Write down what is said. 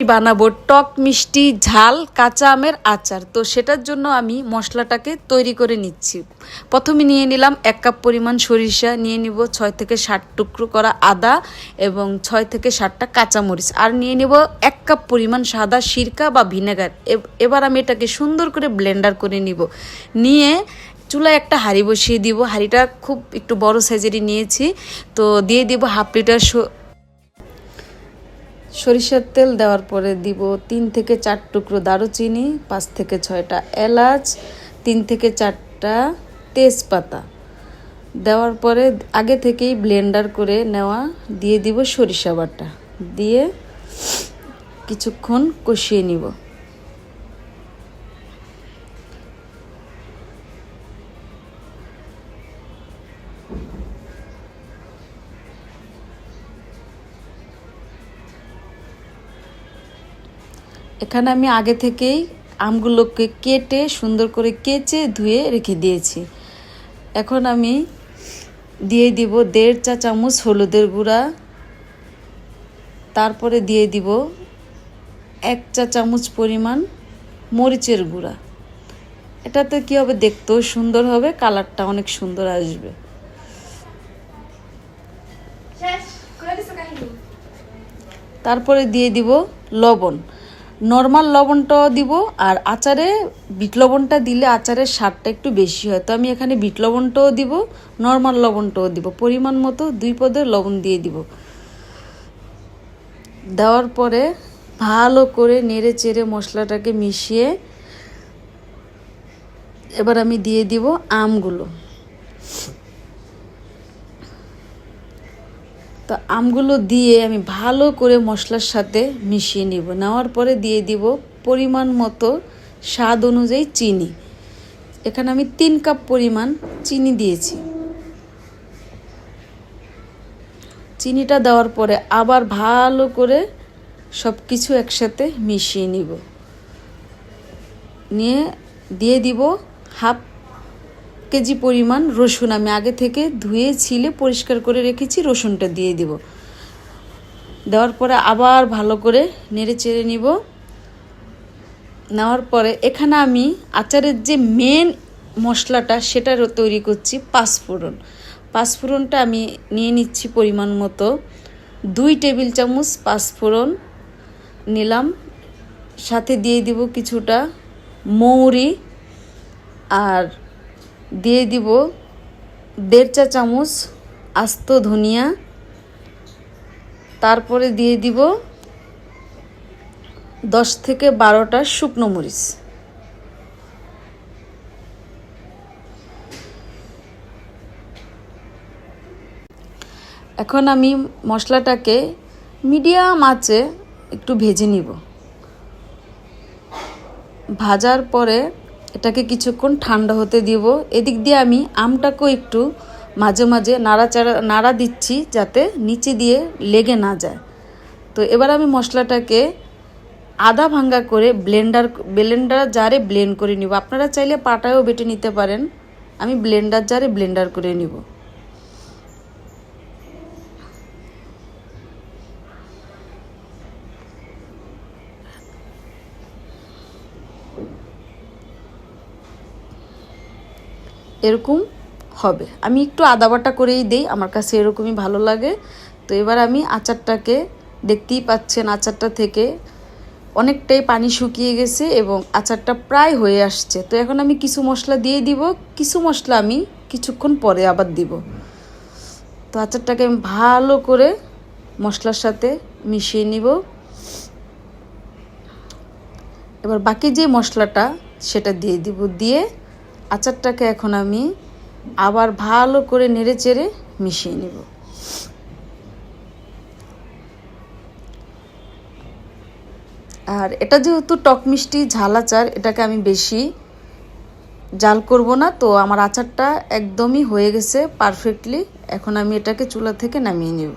বানাবো টক মিষ্টি ঝাল কাঁচা আমের আচার। তো সেটার জন্য আমি মশলাটাকে তৈরি করে নিচ্ছি। প্রথমে নিয়ে নিলাম 1 কাপ পরিমাণ সরিষা, নিয়ে নিব 6 থেকে 7 টুকরো করা আদা এবং 6 থেকে 7টা কাঁচামরিচ, আর নিয়ে নিব 1 কাপ পরিমাণ সাদা সিরকা বা ভিনেগার। এবার আমি এটাকে সুন্দর করে ব্লেন্ডার করে নিব। নিয়ে চুলায় একটা হাঁড়ি বসিয়ে দিব। হাঁড়িটা খুব একটু বড় সাইজেরই নিয়েছি। তো দিয়ে দিব 1/2 লিটার সরিষার তেল। দেওয়ার পরে দিব 3 থেকে 4 টুকরো দারুচিনি, 5 থেকে 6টা এলাচ, 3 থেকে 4টা তেজপাতা। দেওয়ার পরে আগে থেকেই ব্লেন্ডার করে নেওয়া দিয়ে দিব সরিষা বাটা, দিয়ে কিছুক্ষণ কষিয়ে নিব। এখানে আমি আগে থেকেই আমগুলোকে কেটে সুন্দর করে কেচে ধুয়ে রেখে দিয়েছি। এখন আমি দিয়ে দিব 1.5 চা চামচ হলুদের গুঁড়া, তারপরে দিয়ে দিব 1 চা চামচ পরিমাণ মরিচের গুঁড়া। এটাতে কী হবে, দেখতেও সুন্দর হবে, কালারটা অনেক সুন্দর আসবে। তারপরে দিয়ে দিব লবণ, নর্মাল লবণটাও দিব, আর আচারে বিট লবণটা দিলে আচারের স্বাদটা একটু বেশি হয়। তো আমি এখানে বিট লবণটাও দিব, নর্মাল লবণটাও দিব, পরিমাণ মতো 2 পদের লবণ দিয়ে দিব। দেওয়ার পরে ভালো করে নেড়ে চেড়ে মশলাটাকে মিশিয়ে এবার আমি দিয়ে দিব আমগুলো। তো আমগুলো দিয়ে আমি ভালো করে মশলার সাথে মিশিয়ে নিব। নেওয়ার পরে দিয়ে দিব পরিমাণ মতো স্বাদ অনুযায়ী চিনি। এখানে আমি 3 কাপ পরিমাণ চিনি দিয়েছি। চিনিটা দেওয়ার পরে আবার ভালো করে সব কিছু একসাথে মিশিয়ে নিব। নিয়ে দিয়ে দিব 1/2 কেজি পরিমাণ রসুন। আমি আগে থেকে ধুয়ে ছিলে পরিষ্কার করে রেখেছি, রসুনটা দিয়ে দিব। দেওয়ার পরে আবার ভালো করে নেড়ে চেড়ে নিব। নেওয়ার পরে এখানে আমি আচারের যে মেন মশলাটা সেটা তৈরি করছি, পাঁচফোড়ন। পাঁচফোড়নটা আমি নিয়ে নিচ্ছি পরিমাণ মতো। 2 টেবিল চামচ পাঁচফোড়ন নিলাম, সাথে দিয়ে দিব কিছুটা মৌরি, আর দিয়ে দিব 1.5 চা চামচ আস্ত ধনিয়া, তারপরে দিয়ে দিব 10 থেকে 12টা শুকনো মরিচ। এখন আমি মশলাটাকে মিডিয়াম আঁচে একটু ভেজে নিব। ভাজার পরে এটাকে কিছুক্ষণ ঠান্ডা হতে দিব। এদিক দিয়ে আমি আমটাকেও একটু মাঝে মাঝে নাড়া দিচ্ছি যাতে নিচে দিয়ে লেগে না যায়। তো এবার আমি মশলাটাকে আধা ভাঙ্গা করে ব্লেন্ডার জারে ব্লেন্ড করে নিব। আপনারা চাইলে পাটায়ও বেটে নিতে পারেন, আমি ব্লেন্ডার জারে ব্লেন্ডার করে নিব। এরকম হবে। আমি একটু আদা বাটা করেই দেই, আমার কাছে এরকমই ভালো লাগে। তো এবার আমি আচারটাকে, দেখতেই পাচ্ছেন আচারটা থেকে অনেকটাই পানি শুকিয়ে গেছে এবং আচারটা প্রায় হয়ে আসছে। তো এখন আমি কিছু মশলা দিয়ে দিব, কিছু মশলা আমি কিছুক্ষণ পরে আবার দিব। তো আচারটাকে আমি ভালো করে মশলার সাথে মিশিয়ে নিব। এবার বাকি যে মশলাটা সেটা দিয়ে দিব। দিয়ে আচারটাকে এখন আমি আবার ভালো করে নেড়ে চেড়ে মিশিয়ে নেব। আর এটা যেহেতু টক মিষ্টি ঝাল আচার, এটাকে আমি বেশি জাল করব না। তো আমার আচারটা একদমই হয়ে গেছে পারফেক্টলি। এখন আমি এটাকে চুলা থেকে নামিয়ে নেব।